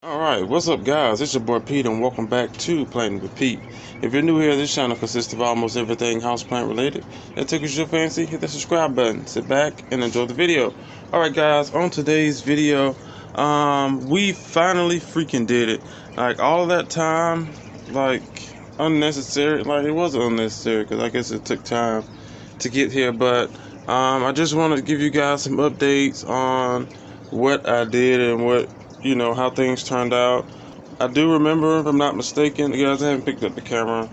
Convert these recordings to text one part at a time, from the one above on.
Alright, what's up guys? It's your boy Pete and welcome back to Plantwitpete. If you're new here, this channel consists of almost everything houseplant related. That tickles your fancy, hit the subscribe button, sit back and enjoy the video. Alright guys, on today's video, we finally freaking did it. Like all of that time, like unnecessary, like it wasn't unnecessary because I guess it took time to get here, but I just wanted to give you guys some updates on what I did and what how things turned out. I do remember, if I'm not mistaken, you guys, I haven't picked up the camera.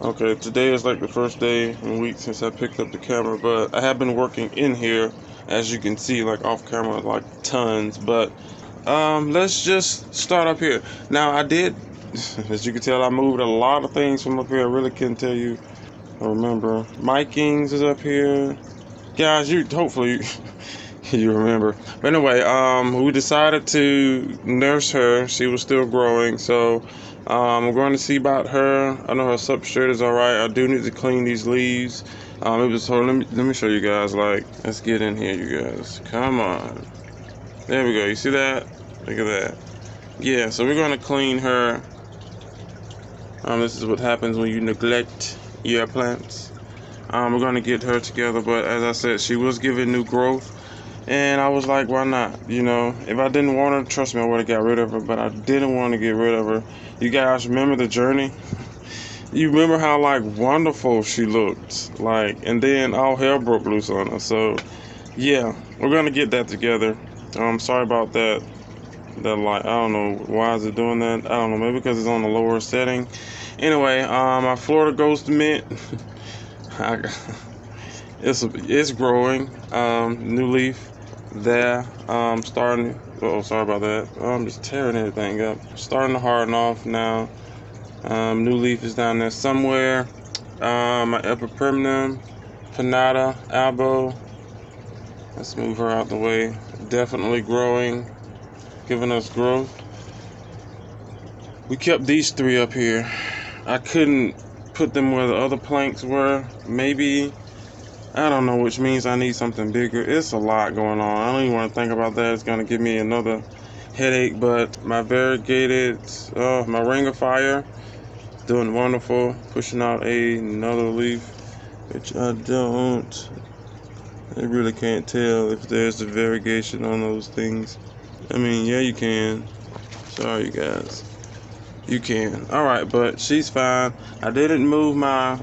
Okay, today is like the first day in a week since I picked up the camera, but I have been working in here, as you can see, like off camera, like tons. But let's just start up here. Now I did, as you can tell, I moved a lot of things from up here. I really couldn't tell you. I remember Mikings is up here, guys. You hopefully you remember. But anyway, we decided to nurse her. She was still growing, so we're going to see about her. I know her substrate is all right. I do need to clean these leaves. So let me show you guys. Like, let's get in here, you guys. Come on. There we go. You see that? Look at that. Yeah. So we're going to clean her. This is what happens when you neglect your plants. We're going to get her together, but as I said, she was giving new growth. And I was like, why not? If I didn't want her, trust me, I would have got rid of her. But I didn't want to get rid of her. You guys remember the journey? You remember how like wonderful she looked, like, and then all hell broke loose on her. So yeah, we're gonna get that together. Sorry about that. That light, I don't know why is it doing that. I don't know, maybe because it's on the lower setting. Anyway, my Florida Ghost Mint. It's growing. New leaf there. Starting. Oh, sorry about that. I'm just tearing everything up. Starting to harden off now. New leaf is down there somewhere. My Epipermnum, Pinata, Albo. Let's move her out the way. Definitely growing, giving us growth. We kept these three up here. I couldn't put them where the other planks were. Maybe. I don't know, which means I need something bigger. It's a lot going on. I don't even want to think about that. It's going to give me another headache. But my variegated, my ring of fire, doing wonderful. Pushing out another leaf, which I really can't tell if there's the variegation on those things. I mean, yeah, you can. Sorry, you guys. You can. Alright, but she's fine. I didn't move my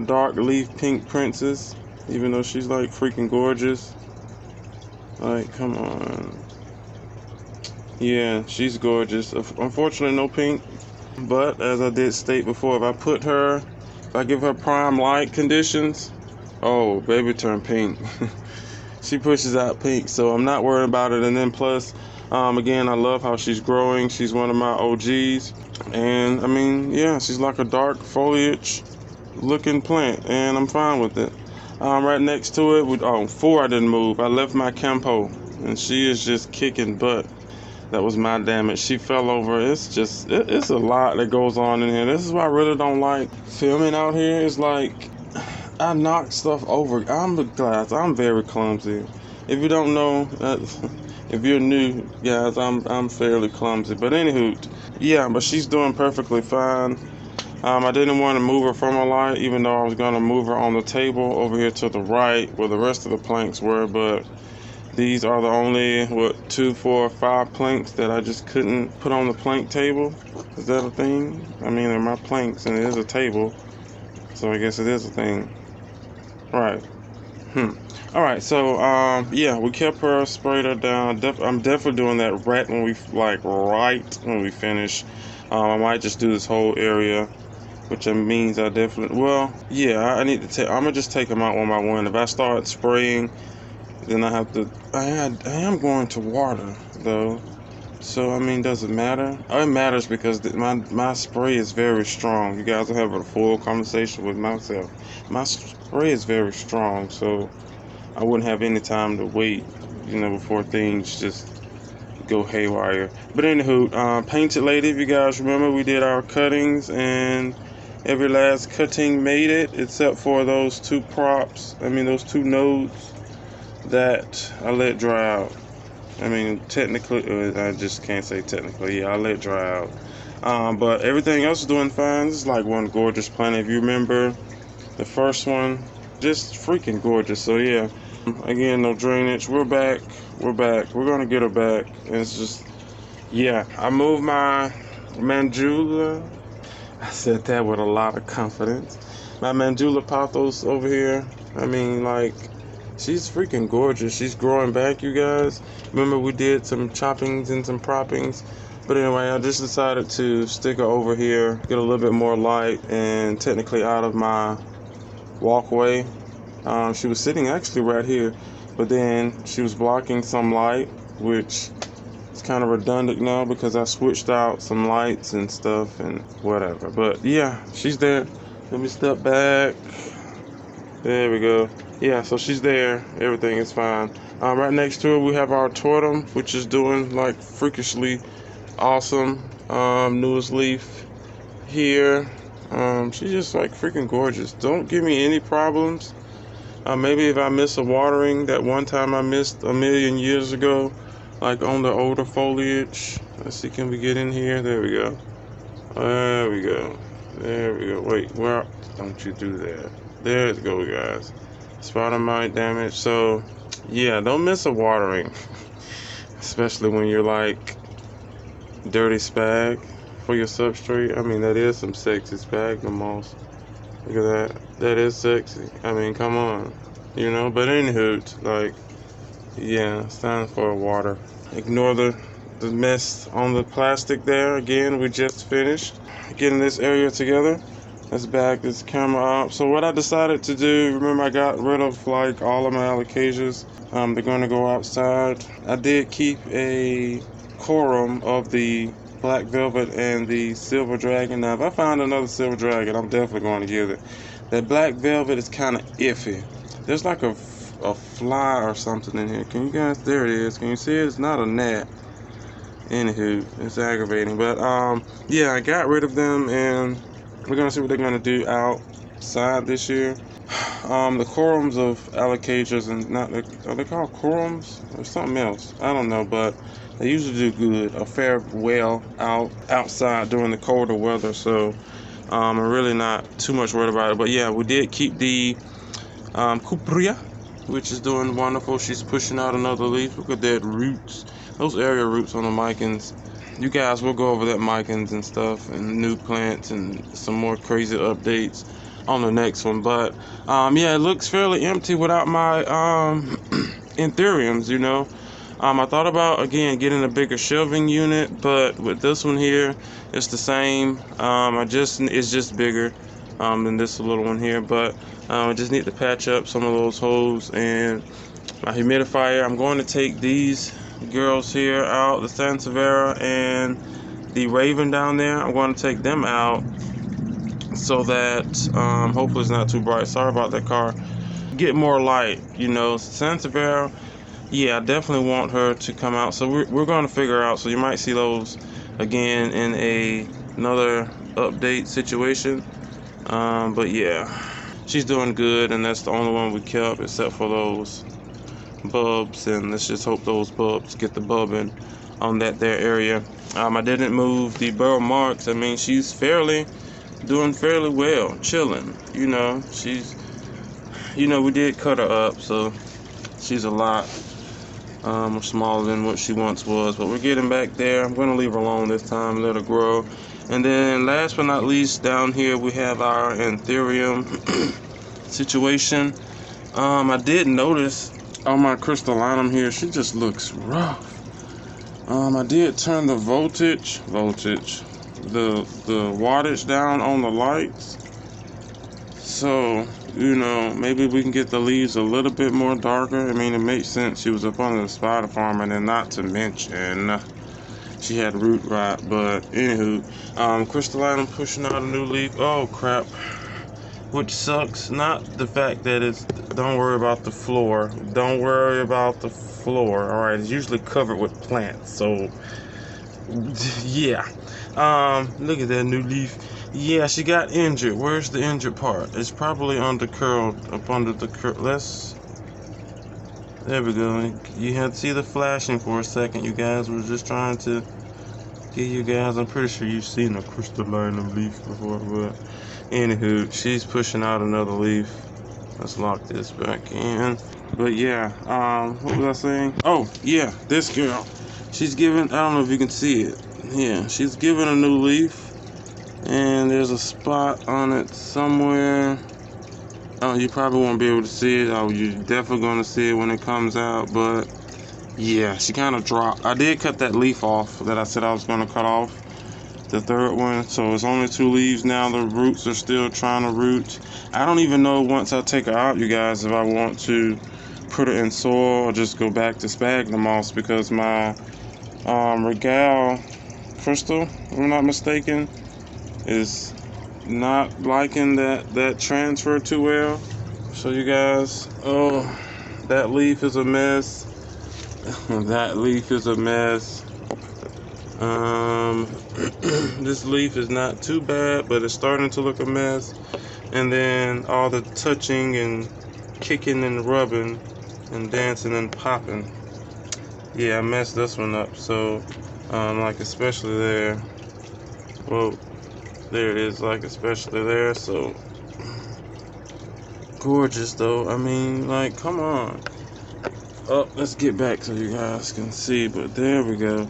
dark leaf pink princess, even though she's like freaking gorgeous. Like, come on. Yeah, she's gorgeous. Unfortunately, no pink. But as I did state before, if I give her prime light conditions, oh, baby turn pink. She pushes out pink, so I'm not worried about it. And then plus, again, I love how she's growing. She's one of my OGs. And I mean, yeah, she's like a dark foliage looking plant, and I'm fine with it. Right next to it, four I didn't move. I left my Campo, and she is just kicking butt. That was my damage. She fell over. It's just, it's a lot that goes on in here. This is why I really don't like filming out here. It's like, I knock stuff over. I'm very clumsy. If you don't know, if you're new, guys, I'm fairly clumsy. But anywho, yeah, but she's doing perfectly fine. I didn't want to move her from a light, even though I was going to move her on the table over here to the right where the rest of the planks were. But these are the only, 2, 4, 5 planks that I just couldn't put on the plank table. Is that a thing? I mean, they're my planks and it is a table, so I guess it is a thing. Right. Alright, so yeah, we kept her, sprayed her down. I'm definitely doing that right when we finish. I might just do this whole area, which means I definitely, well, yeah, I need to take, I'm gonna just take them out one by one. If I start spraying, then I have to, I am going to water though, so I mean, does it matter? Oh, it matters because my spray is very strong. You guys will have a full conversation with myself. My spray is very strong, so I wouldn't have any time to wait, before things just go haywire. But anywho, Painted Lady, if you guys remember, we did our cuttings and every last cutting made it except for those those two nodes that I let dry out. I mean, technically, I just can't say technically. Yeah, I'll let it dry out. But everything else is doing fine. This is like one gorgeous plant. If you remember the first one, just freaking gorgeous. So yeah, again, no drainage. We're back. We're back. We're gonna get her back. And it's just, yeah. I moved my Mandula. I said that with a lot of confidence. My Mandula pothos over here. I mean, like, she's freaking gorgeous. She's growing back, you guys. Remember we did some choppings and some proppings. But anyway, I just decided to stick her over here, get a little bit more light, and technically out of my walkway. She was sitting actually right here, but then she was blocking some light, which is kind of redundant now because I switched out some lights and stuff and whatever. But yeah, she's there. Let me step back. There we go. Yeah, so she's there. Everything is fine. Right next to her, we have our totem, which is doing like freakishly awesome. Newest leaf here. She's just like freaking gorgeous. Don't give me any problems. Maybe if I miss a watering that one time I missed a million years ago, like on the older foliage. Let's see, can we get in here? There we go. There we go. There we go. Wait, where? Don't you do that. There you go, guys. Spider mite damage. So, yeah, don't miss a watering. Especially when you're like dirty spag for your substrate. I mean, that is some sexy sphagnum moss. Look at that. That is sexy. I mean, come on. You know, but anywho, like, yeah, it's time for a water. Ignore the mess on the plastic there. Again, we just finished getting this area together. Let's back this camera up. So what I decided to do, remember I got rid of like all of my alocasias. They're going to go outside. I did keep a corum of the black velvet and the silver dragon. Now if I find another silver dragon, I'm definitely going to give it. That black velvet is kind of iffy. There's like a fly or something in here. Can you guys, there it is. Can you see it? It's not a gnat. Anywho, it's aggravating. But yeah, I got rid of them and we're gonna see what they're gonna do outside this year. The corums of alocasias, and not, are they called corums or something else? I don't know, but they usually do good, a fair well outside during the colder weather. So I'm really not too much worried about it. But yeah, we did keep the Cupria, which is doing wonderful. She's pushing out another leaf. Look at that roots, those area roots on the micans. You guys will go over that micans and stuff and new plants and some more crazy updates on the next one. But yeah, it looks fairly empty without my anthuriums, you know. I thought about again getting a bigger shelving unit, but with this one here, it's the same. It's just bigger than this little one here, but I just need to patch up some of those holes. And my humidifier, I'm going to take these girls here out, the Sansevieria and the Raven down there. I'm going to take them out so that hopefully it's not too bright. Sorry about that car. Get more light, you know. Sansevieria, yeah, I definitely want her to come out. So we're going to figure out. So you might see those again in another update situation. But yeah, she's doing good, and that's the only one we kept except for those bulbs. And let's just hope those bulbs get the bubbing on that there area. I didn't move the burrow marks. I mean, she's doing fairly well, chilling. You know, she's, you know, we did cut her up, so she's a lot smaller than what she once was, but we're getting back there. I'm going to leave her alone this time, let her grow. And then last but not least, down here we have our anthurium situation. I did notice on my crystallinum here, she just looks rough. I did turn the voltage, the wattage down on the lights. So, you know, maybe we can get the leaves a little bit more darker. I mean, it makes sense. She was up under the spider farm, and then not to mention she had root rot. But anywho, crystallinum pushing out a new leaf. Oh crap, which sucks. Not the fact that it's, don't worry about the floor. Don't worry about the floor. All right, it's usually covered with plants. So yeah, look at that new leaf. Yeah, she got injured. Where's the injured part? It's probably under curled, up under the curl. Let's There we go. You had to see the flashing for a second, you guys. We're just trying to get you guys. I'm pretty sure you've seen a crystalline leaf before, but anywho, she's pushing out another leaf. Let's lock this back in. But yeah, what was I saying? Oh yeah, this girl. She's giving, I don't know if you can see it. Yeah, she's giving a new leaf, and there's a spot on it somewhere. Oh, you probably won't be able to see it. Oh, you're definitely going to see it when it comes out. But yeah, she kind of dropped. I did cut that leaf off that I said I was going to cut off, the third one. So it's only 2 leaves now. The roots are still trying to root. I don't even know once I take her out, you guys, if I want to put her in soil or just go back to sphagnum moss, because my regal crystal, if I'm not mistaken, is not liking that transfer too well. So you guys, oh, that leaf is a mess. That leaf is a mess. This leaf is not too bad, but it's starting to look a mess. And then all the touching and kicking and rubbing and dancing and popping. Yeah, I messed this one up. So like especially there. Whoa, there it is, like especially there. So gorgeous though. I mean, like, come on. Oh, let's get back so you guys can see. But there we go.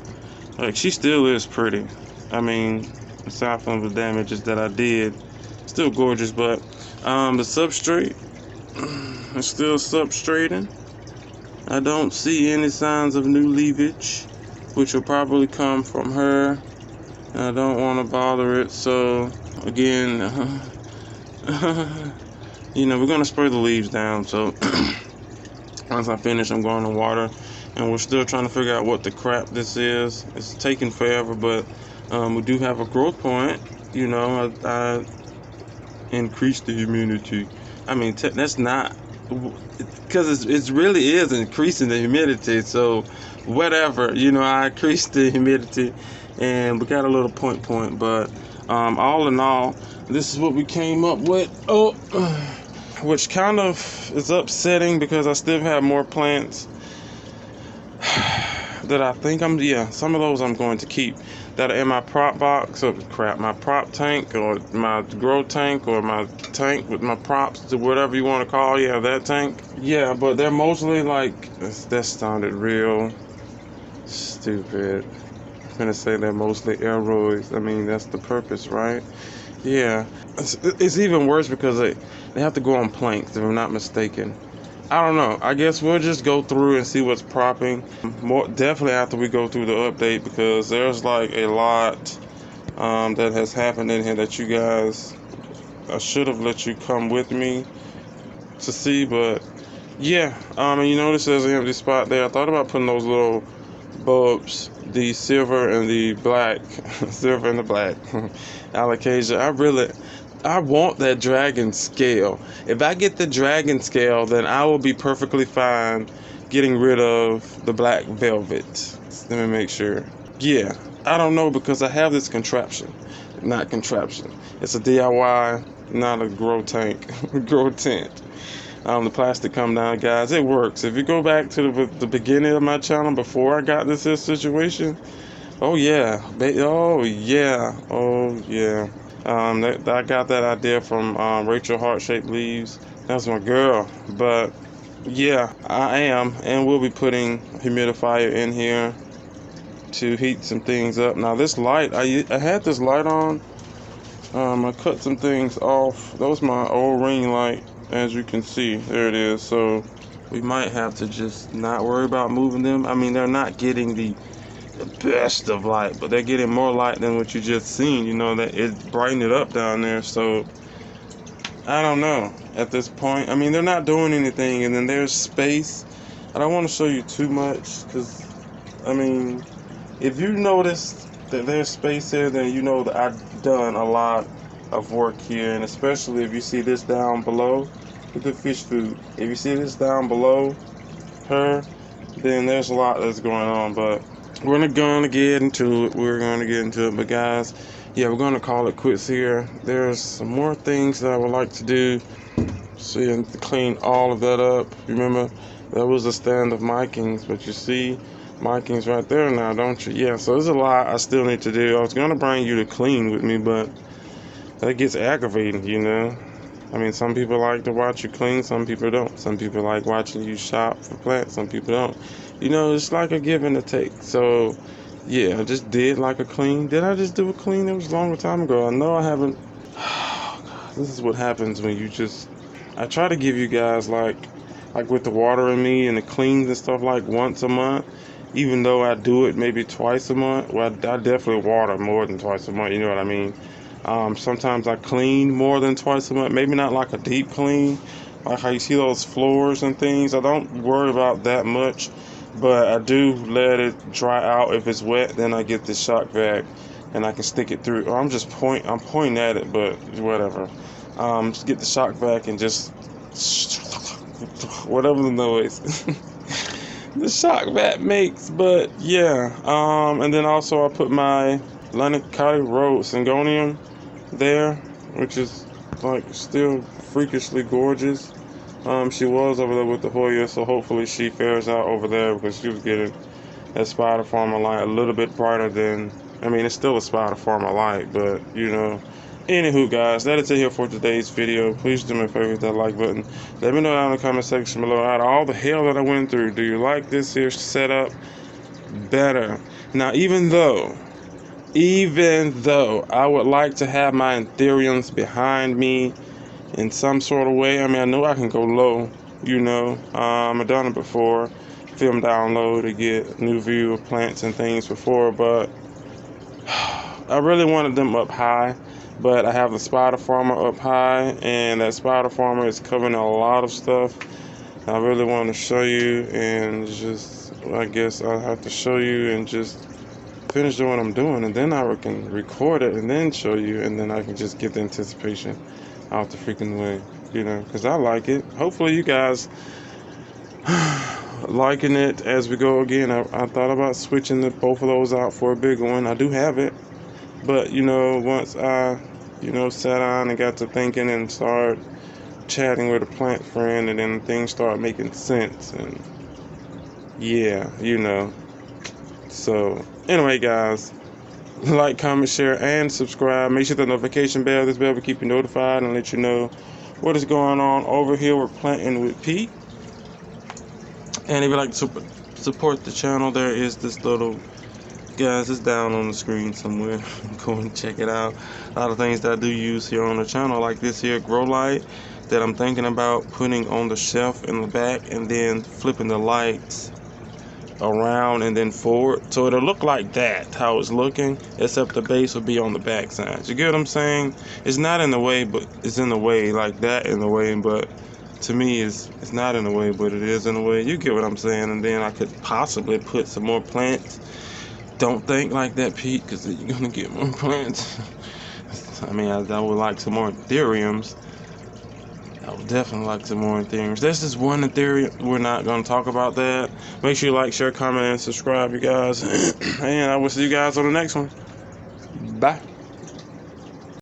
Like, she still is pretty. I mean, aside from the damages that I did, still gorgeous. But the substrate is still substrating. I don't see any signs of new leafage, which will probably come from her. I don't want to bother it. So again, you know, we're going to spray the leaves down. So once I finish, I'm going to water. And we're still trying to figure out what the crap this is. It's taking forever, but we do have a growth point. You know, I increased the humidity. I mean, that's not, because it really is increasing the humidity. So whatever, you know, I increased the humidity and we got a little point. But all in all, this is what we came up with. Oh, which kind of is upsetting because I still have more plants that I think some of those I'm going to keep that are in my prop box, or my prop tank, or my grow tank, or my tank with my props, whatever you want to call it. Yeah, that tank. Yeah, but they're mostly like, that sounded real stupid. I'm gonna say they're mostly aeroids. I mean, that's the purpose, right? Yeah, it's even worse because they have to go on planks, if I'm not mistaken. I don't know. I guess we'll just go through and see what's propping. More definitely after we go through the update, because there's like a lot that has happened in here that you guys, I should have let you come with me to see. But yeah, and you notice there's an empty spot there. I thought about putting those little bulbs, the silver and the black, silver and the black alocasia. I want that dragon scale. If I get the dragon scale, then I will be perfectly fine getting rid of the black velvet. Let me make sure. Yeah, I don't know, because I have this contraption. Not contraption. It's a DIY, not a grow tank, grow tent. The plastic come down, guys. It works. If you go back to the beginning of my channel before I got this situation, oh yeah, oh yeah, oh yeah. I got that idea from Rachel Heart-Shaped Leaves. That's my girl. But yeah, I am and will be putting a humidifier in here to heat some things up. Now this light, I had this light on. I cut some things off. That was my old ring light, as you can see. There it is. So we might have to just not worry about moving them. I mean, they're not getting the best of light, but they're getting more light than what you just seen. You know, that it brightened it up down there. So I don't know at this point. I mean, they're not doing anything. And then there's space. I don't want to show you too much, because I mean, if you notice that there's space here, then you know that I've done a lot of work here. And especially if you see this down below with the fish food, if you see this down below her, then there's a lot that's going on. But we're going to get into it. But guys, yeah, we're going to call it quits here. There's some more things that I would like to do. So you have to clean all of that up. Remember, That was a stand of micings, but you see micings right there now, don't you? Yeah, so there's a lot I still need to do. I was gonna bring you to clean with me, but that gets aggravating, you know. I mean, some people like to watch you clean, some people don't. Some people like watching you shop for plants, some people don't. You know, it's like a give and a take. So, yeah, I just did like a clean. Did I just do a clean? It was a long time ago. I know I haven't. This is what happens when you just. I try to give you guys like with the water in me and the cleans and stuff like once a month. Even though I do it maybe twice a month. Well, I definitely water more than twice a month. You know what I mean? Sometimes I clean more than twice a month. Maybe not like a deep clean, like how you see those floors and things. I don't worry about that much, but I do let it dry out. If it's wet, then I get this shock vac and I can stick it through. I'm pointing at it, but whatever. Just get the shock vac and just whatever the noise the shock vac makes. But yeah, and then also I put my London County Road Syngonium there, which is like still freakishly gorgeous. She was over there with the Hoya, so hopefully she fares out over there because she was getting that spider farmer light a little bit brighter than, I mean, it's still a spider farmer light, but you know. Anywho, guys, that is it here for today's video. Please do me a favor, hit that like button. Let me know down in the comment section below, out of all the hell that I went through, do you like this here setup better? Now, even though I would like to have my Ethereums behind me in some sort of way. I mean, I know I can go low, you know. I've done it before, film down low to get a new view of plants and things before, but I really wanted them up high. But I have the spider farmer up high, and that spider farmer is covering a lot of stuff. I really want to show you, and just, I guess I'll have to show you and just finish doing what I'm doing, and then I can record it and then show you, and then I can just get the anticipation out the freaking way, you know, because I like it. Hopefully you guys liking it as we go. Again, I thought about switching both of those out for a bigger one. I do have it, but you know, once I sat down and got to thinking and started chatting with a plant friend, and then things start making sense, and yeah, you know. So anyway, guys, like, comment, share, and subscribe. Make sure the notification bell, this bell will keep you notified and let you know what is going on over here with Plantwitpete. And if you'd like to support the channel, there is this little, guys, it's down on the screen somewhere. Go and check it out. A lot of things that I do use here on the channel, like this here grow light that I'm thinking about putting on the shelf in the back, and then flipping the lights around and then forward, so it'll look like that, how it's looking, except the base will be on the back side. You get what I'm saying? It's not in the way, but it's in the way, like that in the way, but to me it's not in the way, but it is in the way. You get what I'm saying? And then I could possibly put some more plants. Don't think like that, Pete, because you're gonna get more plants. I mean, I would like some more Ethereums. I would definitely like some more Ethereums. This is one Ethereum. We're not going to talk about that. Make sure you like, share, comment, and subscribe, you guys. And I will see you guys on the next one. Bye.